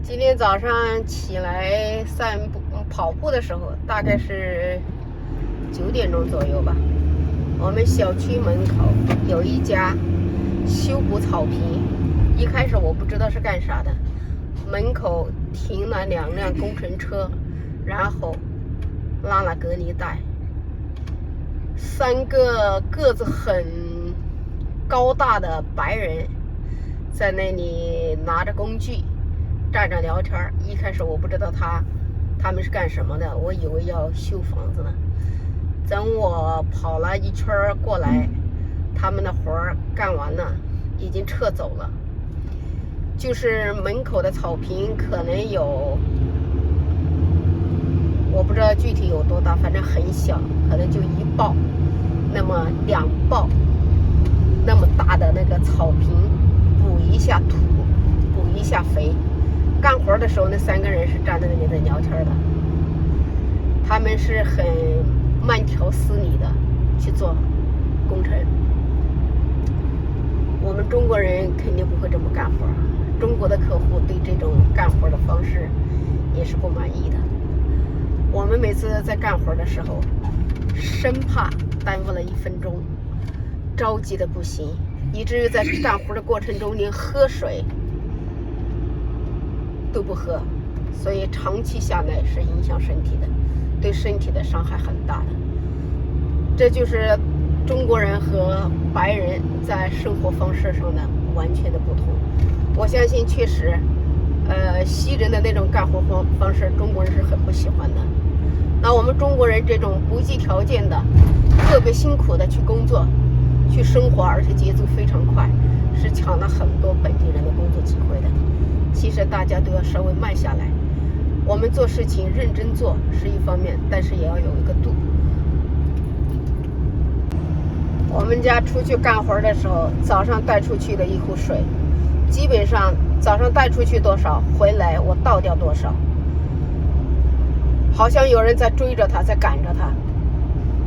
今天早上起来跑步的时候，大概是9点钟左右吧。我们小区门口有一家修补草坪，一开始我不知道是干啥的，门口停了2辆工程车，然后拉了隔离带，3个个子很高大的白人在那里拿着工具站着聊天。一开始我不知道他们是干什么的，我以为要修房子呢。等我跑了一圈过来，他们的活儿干完了，已经撤走了。就是门口的草坪可能有，我不知道具体有多大，反正很小，可能就1抱，那么2抱那么大的那个草坪，补一下土，补一下肥。干活的时候，那3个人是站在那里在聊天的，他们是很慢条斯理的去做工程。我们中国人肯定不会这么干活，中国的客户对这种干活的方式也是不满意的。我们每次在干活的时候，生怕耽误了1分钟，着急的不行，以至于在干活的过程中连喝水都不喝，所以长期下来是影响身体的，对身体的伤害很大的。这就是中国人和白人在生活方式上的完全的不同。我相信确实西人的那种干活方式中国人是很不喜欢的。那我们中国人这种不计条件的特别辛苦的去工作去生活，而且节奏非常快，是抢了很多本地人的工作机会的。其实大家都要稍微慢下来，我们做事情认真做是一方面，但是也要有一个度。我们家出去干活的时候，早上带出去的一壶水，基本上早上带出去多少，回来我倒掉多少，好像有人在追着他，在赶着他。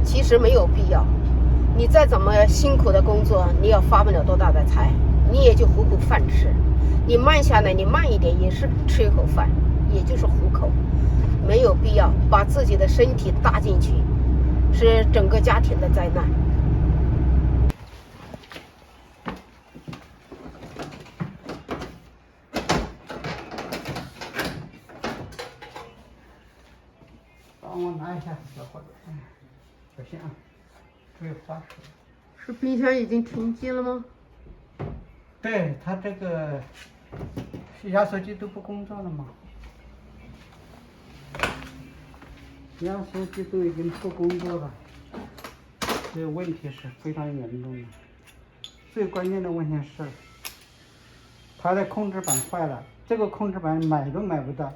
其实没有必要，你再怎么辛苦的工作，你也发不了多大的财，你也就糊口饭吃。你慢下来，你慢一点也是吃一口饭，也就是糊口，没有必要把自己的身体搭进去，是整个家庭的灾难。帮我拿一下小火点，不行啊，注意滑水。是冰箱已经停机了吗？对，它这个压缩机都不工作了嘛，压缩机都已经不工作了，这个问题是非常严重的。最关键的问题是，它的控制板坏了，这个控制板买都买不到，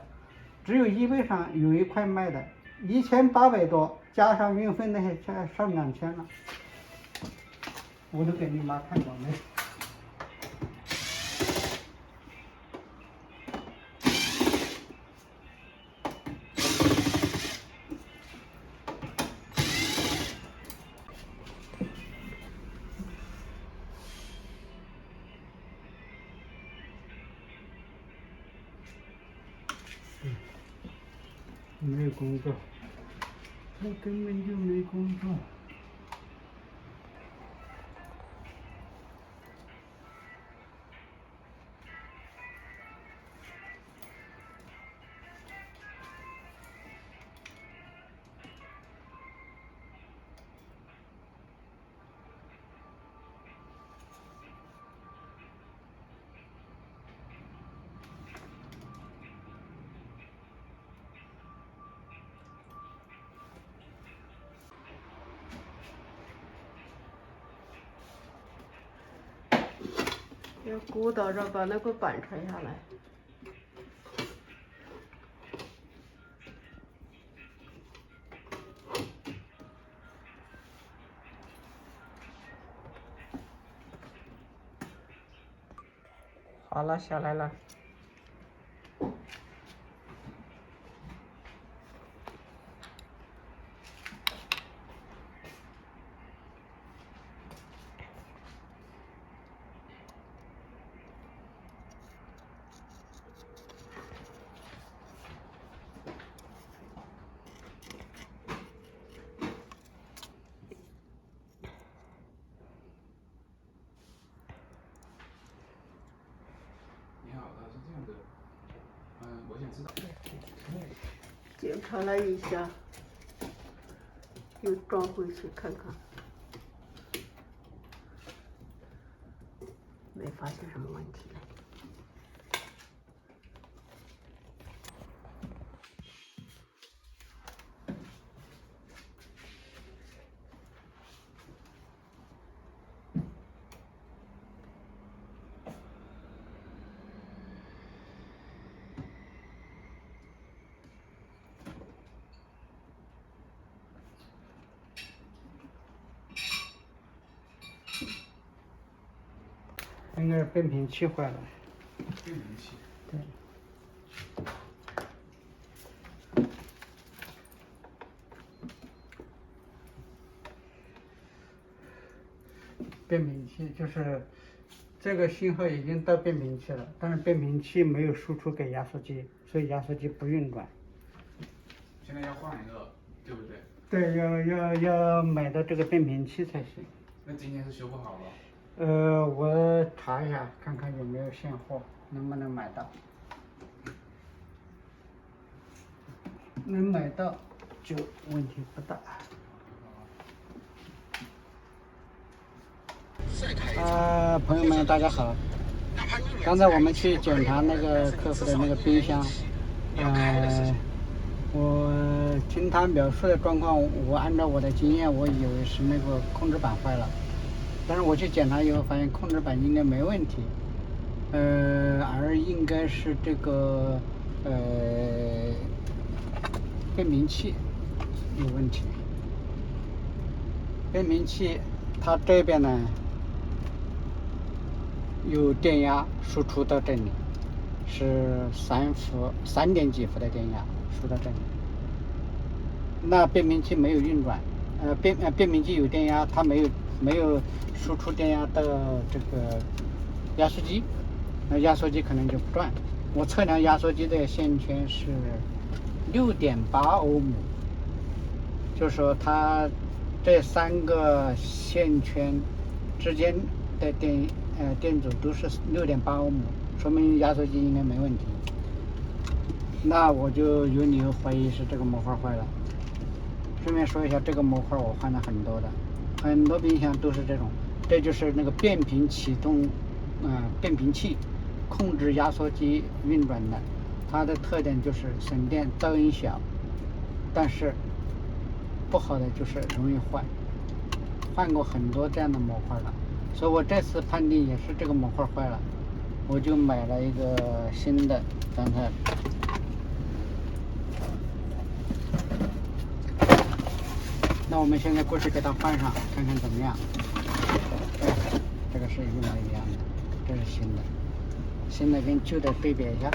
只有eBay上有一块卖的，1800多，加上运费那些上2000了，我都给你妈看过没？没有工作，他根本就没工作。要鼓捣着把那个板拆下来。好了，下来了。检查了一下，又装回去看看，没发现什么问题。应该是变频器坏了。变频器。对。变频器就是这个信号已经到变频器了，但是变频器没有输出给压缩机，所以压缩机不运转。现在要换一个，对不对？对，要买到这个变频器才行。那今天是修不好了？我查一下，看看有没有现货，能不能买到。能买到就问题不大。朋友们大家好，刚才我们去检查那个客户的那个冰箱，我听他描述的状况，我按照我的经验，我以为是那个控制板坏了，但是我去检查以后发现控制板应该没问题，而应该是这个变频器有问题。变频器它这边呢有电压输出到这里，是3点几伏的电压输到这里。那变频器没有运转，变频器有电压，它没有输出电压到这个压缩机，那压缩机可能就不转。我测量压缩机的线圈是6.8欧姆，就是说它这3个线圈之间的电阻都是6.8欧姆，说明压缩机应该没问题。那我就有理由怀疑是这个模块坏了。顺便说一下，这个模块我换了很多的，很多冰箱都是这种。这就是那个变频启动，变频器控制压缩机运转的。它的特点就是省电、噪音小，但是不好的就是容易坏。换过很多这样的模块了，所以我这次判定也是这个模块坏了，我就买了一个新的。刚才。那我们现在过去给它换上，看看怎么样。这个是一模一样的，这是新的，新的跟旧的对比一下，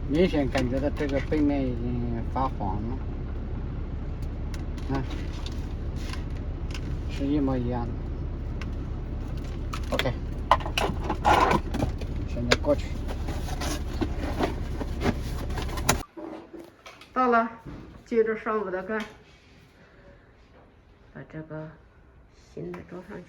明显感觉到这个背面已经发黄了，是一模一样的。OK， 现在过去。到了，接着上午的干。把这个新的装上去。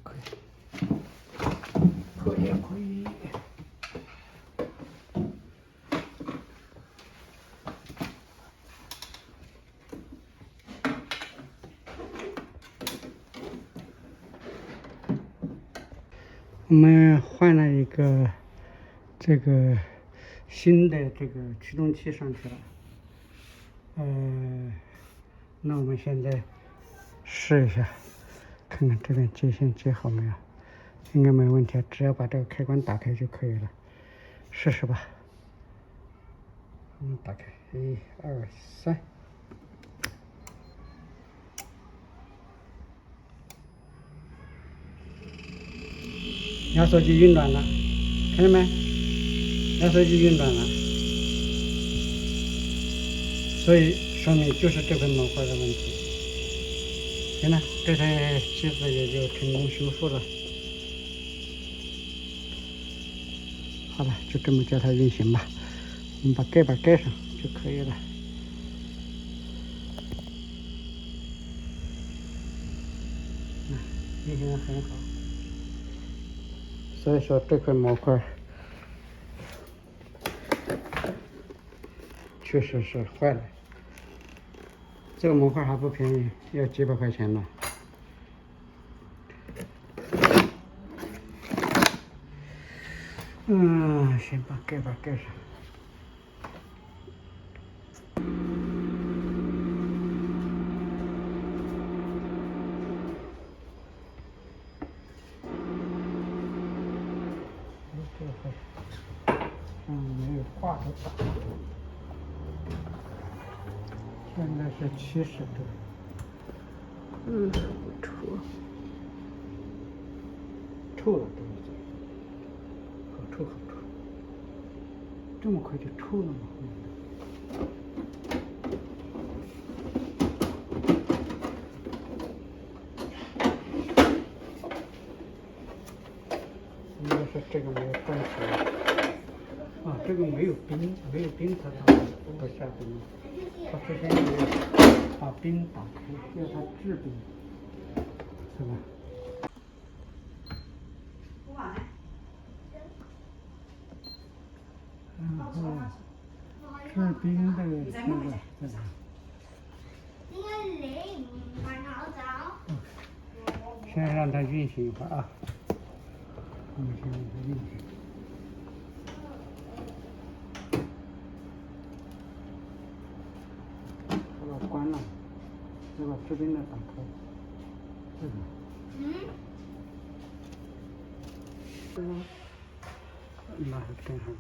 可以。我们换了一个这个新的这个驱动器上去了，那我们现在试一下，看看这边接线接好没有，应该没问题，只要把这个开关打开就可以了，试试吧。打开，1、2、3。压缩机运转了，看见没？压缩机运转了，所以说明就是这块模块的问题。行了，这台机子也就成功修复了。好了，就这么叫它运行吧。我们把盖板盖上就可以了。运行的很好。所以说这块模块确实是坏了。这个模块还不便宜，要几百块钱呢。先把盖板盖上。这回，没有画的大。现在是70度。不错。臭了，好臭好臭！这么快就臭了吗？应该是这个没有断水。啊，这个没有冰它不下冰。它首先要把冰打开，要它制冰，是吧？然后制冰的这个，先让它运行一会儿啊。先让它运行。把它关了，再把制冰的打开。这个。那还正好的。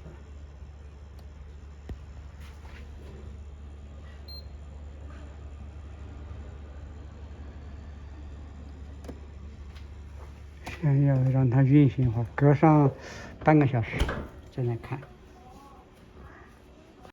先要让它运行一会儿，隔上半个小时再来看。